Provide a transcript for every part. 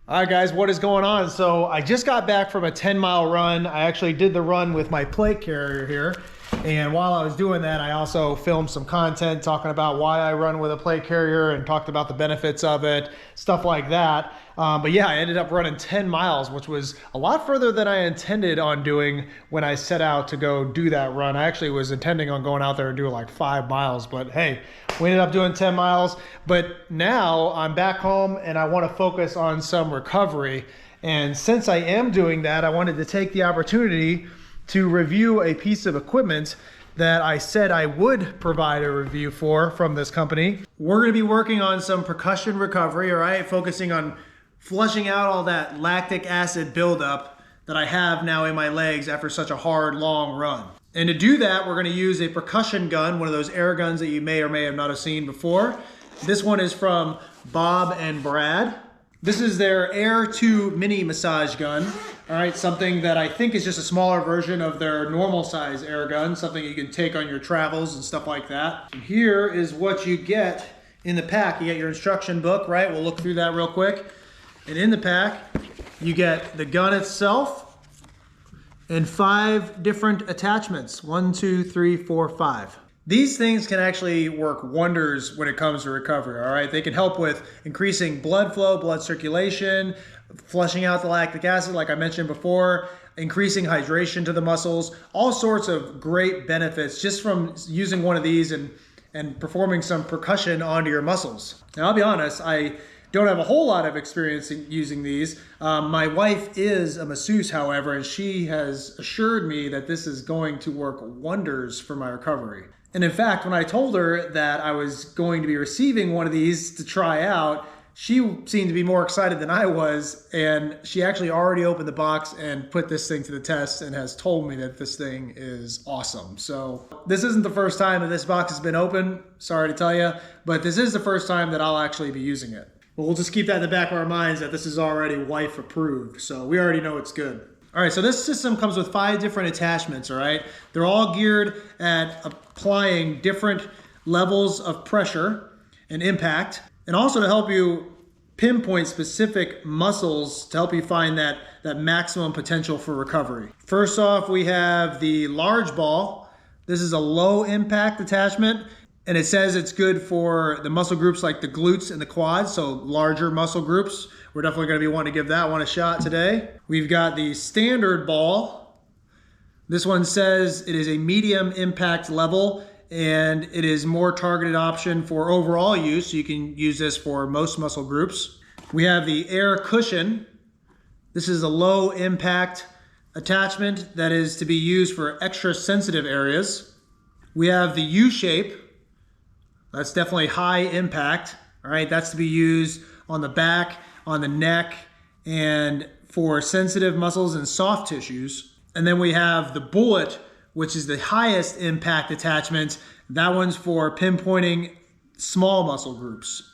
All right, guys, what is going on? So I just got back from a 10-mile run. I actually did the run with my plate carrier here. And while I was doing that, I also filmed some content talking about why I run with a plate carrier and talked about the benefits of it, stuff like that. But yeah, I ended up running 10 miles, which was a lot further than I intended on doing when I set out to go do that run. I actually was intending on going out there and doing like 5 miles, but hey, we ended up doing 10 miles. But now I'm back home and I want to focus on some recovery. And since I am doing that, I wanted to take the opportunity to review a piece of equipment that I said I would provide a review for from this company. We're gonna be working on some percussion recovery, all right? Focusing on flushing out all that lactic acid buildup that I have now in my legs after such a hard, long run. And to do that, we're gonna use a percussion gun, one of those air guns that you may or may have not have seen before. This one is from Bob and Brad. This is their Air 2 mini massage gun. All right, something that I think is just a smaller version of their normal size air gun, something you can take on your travels and stuff like that. And here is what you get in the pack. You get your instruction book, right? We'll look through that real quick. And in the pack, you get the gun itself and 5 different attachments. 1, 2, 3, 4, 5. These things can actually work wonders when it comes to recovery, all right? They can help with increasing blood flow, blood circulation, flushing out the lactic acid, like I mentioned before, increasing hydration to the muscles, all sorts of great benefits just from using one of these and performing some percussion onto your muscles. Now, I'll be honest, I don't have a whole lot of experience in using these. My wife is a masseuse, however, and she has assured me that this is going to work wonders for my recovery. And in fact, when I told her that I was going to be receiving one of these to try out, she seemed to be more excited than I was, and she actually already opened the box and put this thing to the test and has told me that this thing is awesome. So this isn't the first time that this box has been open, sorry to tell you, but this is the first time that I'll actually be using it. But we'll just keep that in the back of our minds that this is already wife approved, so we already know it's good. All right, so this system comes with 5 different attachments, all right? They're all geared at applying different levels of pressure and impact, and also to help you pinpoint specific muscles to help you find that maximum potential for recovery. First off, we have the large ball. This is a low impact attachment, and it says it's good for the muscle groups like the glutes and the quads, so larger muscle groups. We're definitely gonna be wanting to give that one a shot today. We've got the standard ball. This one says it is a medium impact level and it is more targeted option for overall use. So you can use this for most muscle groups. We have the air cushion. This is a low impact attachment that is to be used for extra sensitive areas. We have the U-shape. That's definitely high impact. All right, that's to be used on the back, on the neck, and for sensitive muscles and soft tissues. And then we have the bullet, which is the highest impact attachment. That one's for pinpointing small muscle groups.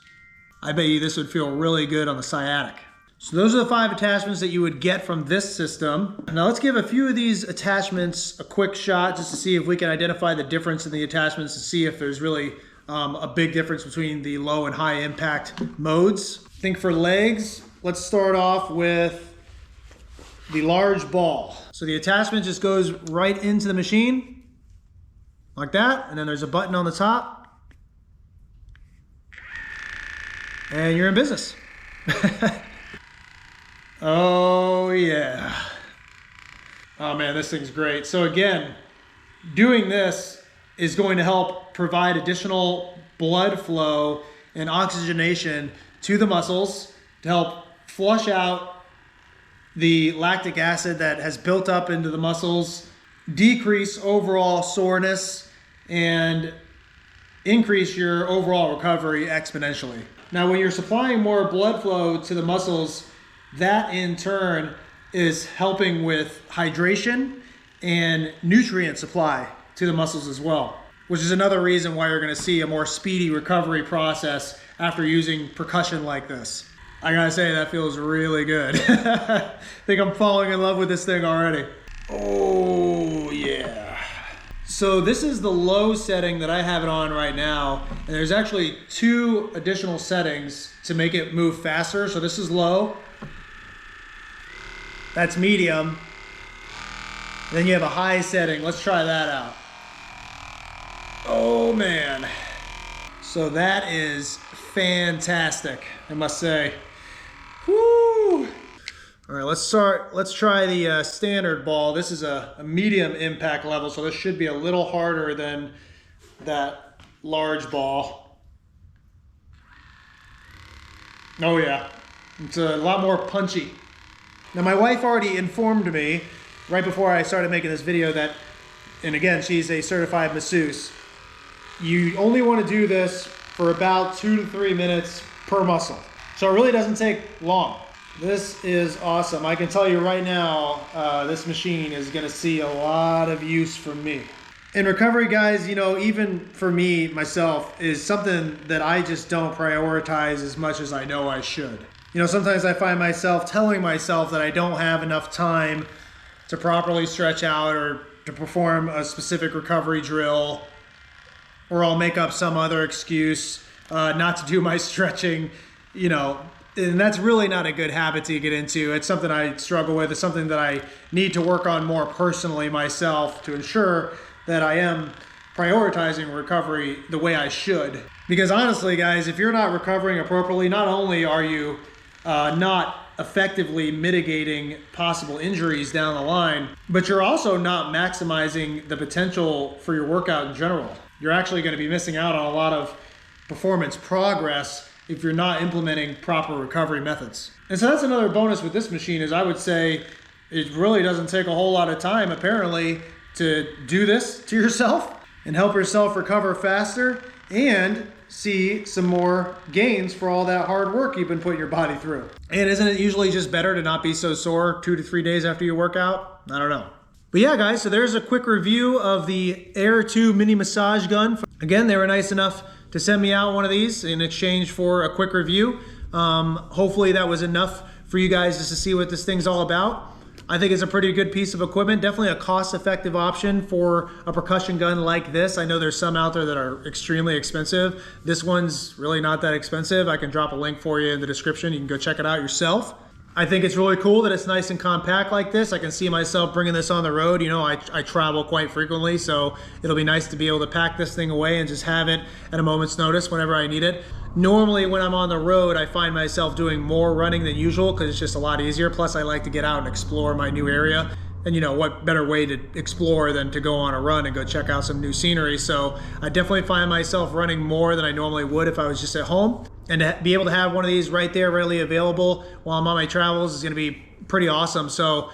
I bet you this would feel really good on the sciatic. So those are the 5 attachments that you would get from this system. Now let's give a few of these attachments a quick shot just to see if we can identify the difference in the attachments, to see if there's really a big difference between the low and high impact modes. I think for legs, let's start off with the large ball. So the attachment just goes right into the machine like that, and then there's a button on the top and you're in business. Oh yeah. Oh man, this thing's great. So again, doing this is going to help provide additional blood flow and oxygenation to the muscles to help flush out the lactic acid that has built up into the muscles, decrease overall soreness, and increase your overall recovery exponentially. Now, when you're supplying more blood flow to the muscles, that in turn is helping with hydration and nutrient supply to the muscles as well, which is another reason why you're going to see a more speedy recovery process after using percussion like this. I gotta say, that feels really good. I think I'm falling in love with this thing already. Oh yeah. So this is the low setting that I have it on right now, and there's actually 2 additional settings to make it move faster. So this is low, That's medium. Then you have a high setting. Let's try that out. Oh man. So that is fantastic, I must say. Woo! All right, let's try the standard ball. This is a medium impact level, so this should be a little harder than that large ball. Oh yeah, it's a lot more punchy. Now my wife already informed me right before I started making this video that, and again, she's a certified masseuse, you only want to do this for about 2 to 3 minutes per muscle. So it really doesn't take long. This is awesome. I can tell you right now, this machine is gonna see a lot of use from me. In recovery, guys, you know, even for me, myself, is something that I just don't prioritize as much as I know I should. You know, sometimes I find myself telling myself that I don't have enough time to properly stretch out or to perform a specific recovery drill, or I'll make up some other excuse not to do my stretching, you know, and that's really not a good habit to get into. It's something I struggle with. It's something that I need to work on more personally myself to ensure that I am prioritizing recovery the way I should. Because honestly, guys, if you're not recovering appropriately, not only are you not effectively mitigating possible injuries down the line, but you're also not maximizing the potential for your workout in general. You're actually going to be missing out on a lot of performance progress if you're not implementing proper recovery methods. And so that's another bonus with this machine, is I would say it really doesn't take a whole lot of time, apparently, to do this to yourself and help yourself recover faster and see some more gains for all that hard work you've been putting your body through. And isn't it usually just better to not be so sore 2 to 3 days after you work out? I don't know. But yeah, guys, so there's a quick review of the Air 2 mini massage gun. Again, they were nice enough to send me out one of these in exchange for a quick review. Hopefully that was enough for you guys just to see what this thing's all about. I think it's a pretty good piece of equipment, definitely a cost-effective option for a percussion gun like this. I know there's some out there that are extremely expensive. This one's really not that expensive. I can drop a link for you in the description. You can go check it out yourself. I think it's really cool that it's nice and compact like this. I can see myself bringing this on the road. You know, I travel quite frequently, so it'll be nice to be able to pack this thing away and just have it at a moment's notice whenever I need it. Normally when I'm on the road, I find myself doing more running than usual because it's just a lot easier. Plus I like to get out and explore my new area. And you know, what better way to explore than to go on a run and go check out some new scenery. So I definitely find myself running more than I normally would if I was just at home. And to be able to have one of these right there readily available while I'm on my travels is gonna be pretty awesome. So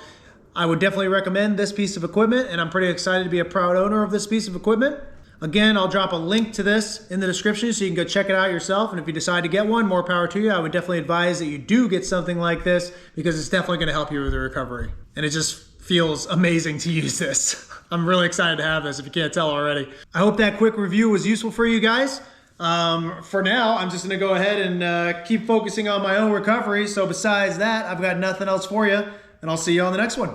I would definitely recommend this piece of equipment, and I'm pretty excited to be a proud owner of this piece of equipment. Again, I'll drop a link to this in the description so you can go check it out yourself. And if you decide to get one, more power to you. I would definitely advise that you do get something like this because it's definitely gonna help you with the recovery. And it just feels amazing to use this. I'm really excited to have this, if you can't tell already. I hope that quick review was useful for you guys. For now, I'm just gonna go ahead and keep focusing on my own recovery. So besides that, I've got nothing else for you, and I'll see you on the next one.